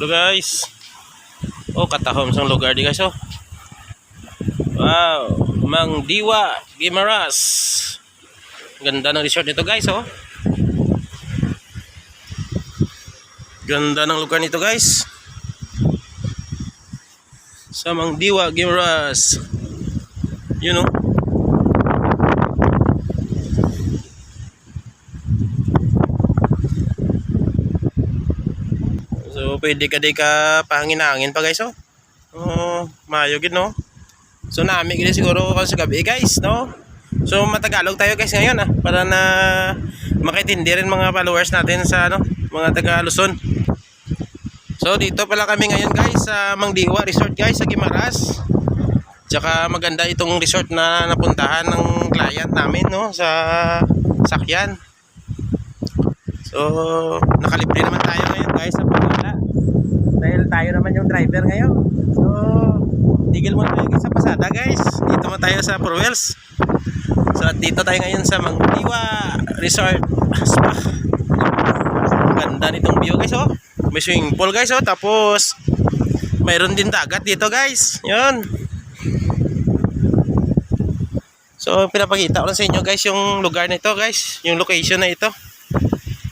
Hello guys. Oh, katahom sang lugar di guys oh. Wow, Mang Diwa Guimaras. Ganda ng resort nito guys oh. Ganda ng lugar nito guys. Sa Mang Diwa Guimaras. You know. So pwede ka di ka pahangin-hangin pa guys oh. Oh, mayo gid no. So nami gid siguro sa gabi guys no. So matagalog tayo guys ngayon para na makaintindi rin mga followers natin sa mga taga Luzon. So dito pala kami ngayon guys sa Mang Diwa Resort guys sa Guimaras. Tsaka maganda itong resort na napuntahan ng client namin no sa sakyan. So nakalibre naman tayo ngayon guys sa Pagala. Dahil tayo naman yung driver ngayon. So tigil muna tayo sa pasada guys. Dito mo tayo sa Purwells. So dito tayo ngayon sa Mang Diwa Resort Spa. Ganda nitong view guys oh. May swimming pool guys oh. Tapos mayroon din dagat dito guys. Yun. So pinapakita ko lang sa inyo guys yung lugar nito guys. Yung location na ito.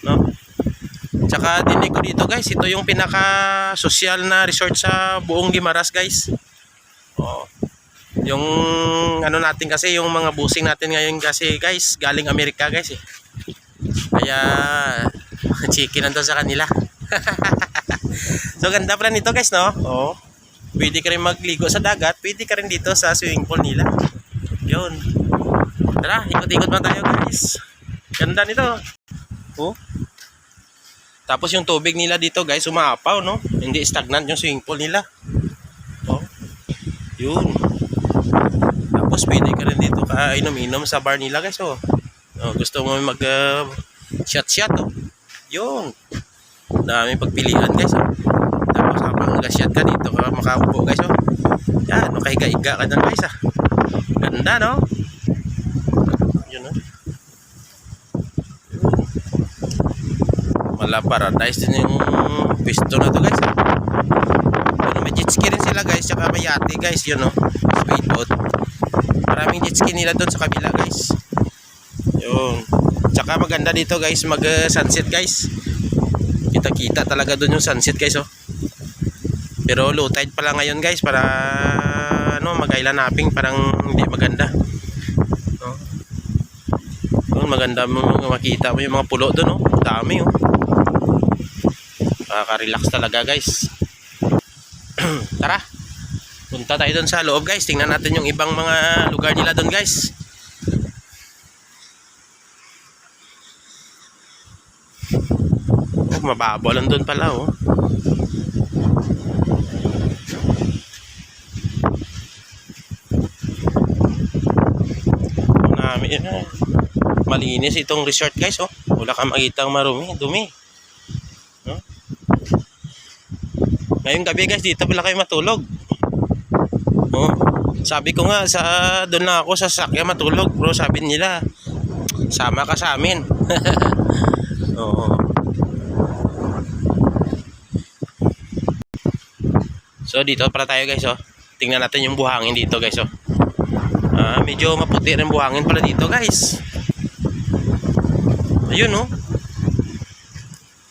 No? Tsaka dinig ko dito guys. Ito yung pinaka social na resort sa buong Guimaras guys. Oh. Yung natin kasi yung mga busing natin ngayon kasi guys galing Amerika guys eh. Kaya chicken nandun sa kanila. So ganda pala nito guys no. Oh. Pwede ka rin magligo sa dagat, pwede ka rin dito sa swimming pool nila. Yun. Tara, ikot-ikot man tayo guys. Ganda nito. Oh. Tapos yung tubig nila dito guys umaapaw no. Hindi stagnant yung swimming pool nila. Oh. Yun. Tapos pwede ka rin dito inom-inom sa bar nila guys oh. Oh gusto mo mag shot oh. Yun. Dami pagpilian guys oh. Tapos habang nag-shot ka dito ka makaupo guys oh. Yan, makahiga-higa ka dyan guys ah. Ganda no? Yun oh. Mala paradise din yung pisto na to guys oh. May jet ski rin sila guys, tsaka may yate guys, yun no, speedboat. Maraming jet ski nila doon sa kabila guys. Yun. Tsaka maganda dito guys mag sunset guys. Kita-kita talaga doon yung sunset guys oh. Pero low tide pala ngayon guys para mag-island hopping parang hindi maganda. No? Yun, maganda mo makita mo yung mga pulo doon oh. Dami oh. Nakaka-relax talaga guys. Tara, punta tayo doon sa loob guys. Tingnan natin yung ibang mga lugar nila doon guys. Oh, mababaw lang doon pala oh. Malinis itong resort guys oh. Wala kang makitang marumi, dumi. No? Ngayong gabi guys, dito pala kayo matulog. Oh, sabi ko nga doon lang ako sa sasakyan matulog, bro. Sabi nila, sama ka sa amin. Oo. So dito pala tayo guys oh. Tingnan natin yung buhangin dito guys oh. Medyo maputi rin buhangin pala dito guys. Ayun oh.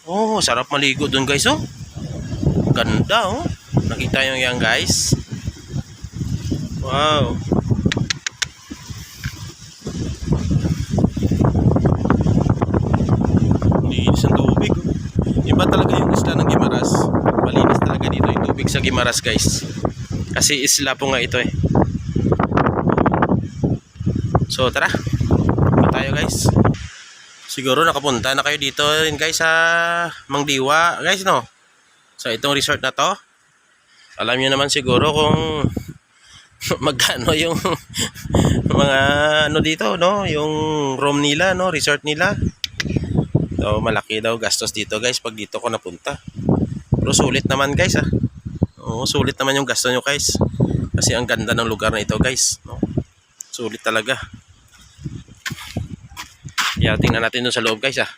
Oh, sarap maligo doon guys oh. Ganda oh. Nakita nyo yan guys. Wow. Linis ang tubig oh. Iba talaga yung isla ng Guimaras. Malinis talaga dito yung tubig sa Guimaras guys. Kasi isla po nga ito eh. So tara, punta tayo guys. Siguro nakapunta na kayo dito rin guys sa Mang Diwa guys no. So itong resort na to, alam niyo naman siguro kung magkano yung mga dito no, yung room nila no, resort nila. So malaki daw gastos dito guys pag dito ko napunta. Pero sulit naman guys ah. Oo, sulit naman yung gasto nyo guys. Kasi ang ganda ng lugar na ito guys no? Sulit talaga. Kaya tingnan natin dun sa loob guys ah.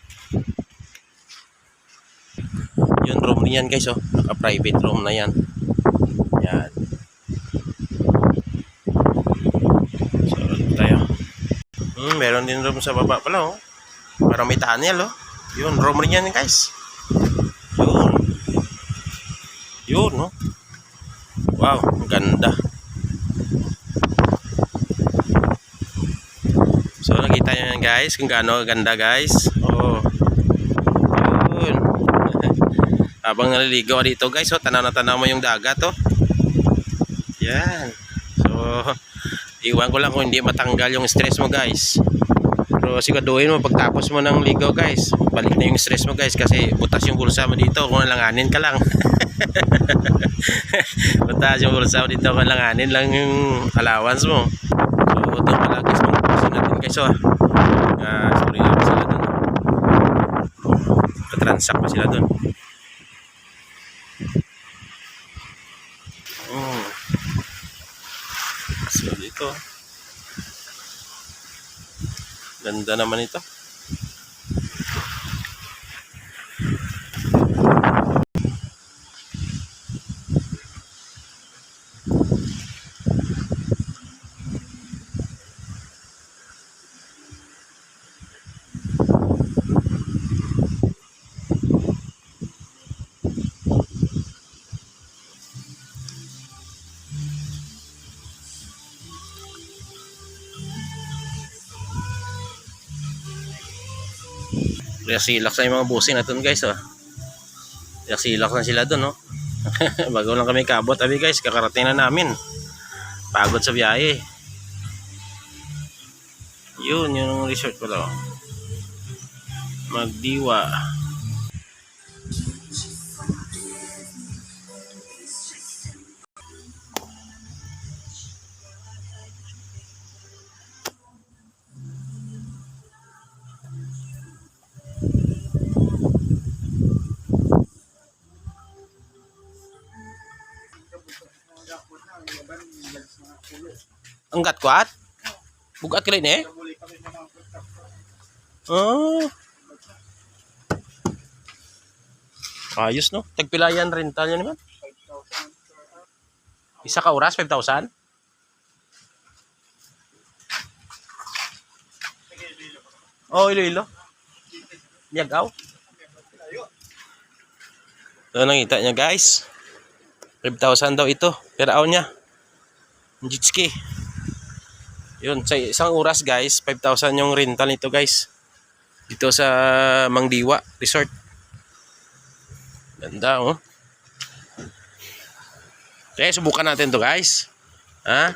Yun, room niyan guys, oh. Naka-private room na yan. Yan. So, tayo. Meron din room sa baba pala, oh. Parang may tunnel, oh. Yun, room rin yan guys. Yun. Yun, no? Wow, ang ganda. So, nakita nyo yan guys, kung gaano ganda guys. Oh. Yun. Habang naliligo ka dito guys, oh, tanaw na tanaw mo yung dagat, oh. Yan. So, iwan ko lang kung hindi matanggal yung stress mo guys. Pero siguraduhin mo pagtapos mo ng ligo guys, balik na yung stress mo guys, kasi butas yung bulsa mo dito kung langanin ka lang. Butas yung bulsa mo dito kung langanin lang yung allowance mo. So doon pala guys, mag-pusin natin guys, oh. Sorry lang pa sila doon. Patransak pa sila doon. So dito, ganda naman ito. Relax na yung mga busing na doon guys, oh. Relax na sila doon, oh. Bago lang kami kabot, abi guys, kakarating na namin. Pagod sa biyahe. Yun, yung resort pala, oh. Magdiwa. Ang gat-kwat? Bugat ka rin eh? Oh. Ayos, no? Tagpilayan rental yan naman. Isa ka oras, 5,000? Oh, Iloilo. Yagaw. So, nakita niya guys. 5,000 daw ito. Per hour niya. Jet ski. Yun, sa isang oras guys, 5,000 yung rental nito guys. Dito sa Mangdiwa Resort. Ganda, oh. Okay, subukan natin to guys. Ha?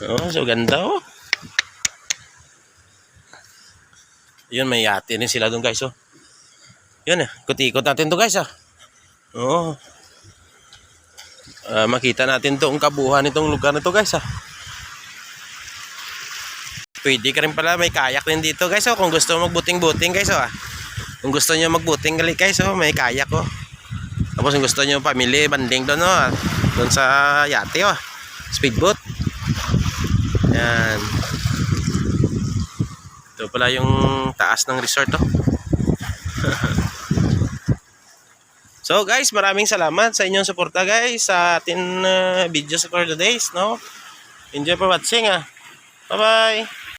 Oh, so ganda, oh. Yun, may yate din sila doon guys, oh. Yun, ikot-ikot natin to guys, ah. Oh. Makita natin to ang kabuuan nitong lugar na to guys, ah. Pwede ka rin pala, may kayak din dito guys, oh. Kung gusto mo magbuting-buting guys, oh, ah. Kung gusto nyo magbuting gali guys, oh, may kayak, oh. Tapos kung gusto nyo pamili, banding doon, oh, doon sa yate, oh. Speedboat. Yan. Ito pala yung taas ng resort, oh. So guys, maraming salamat sa inyong suporta guys sa ating videos for the days, no? Enjoy for watching, ah. Bye-bye.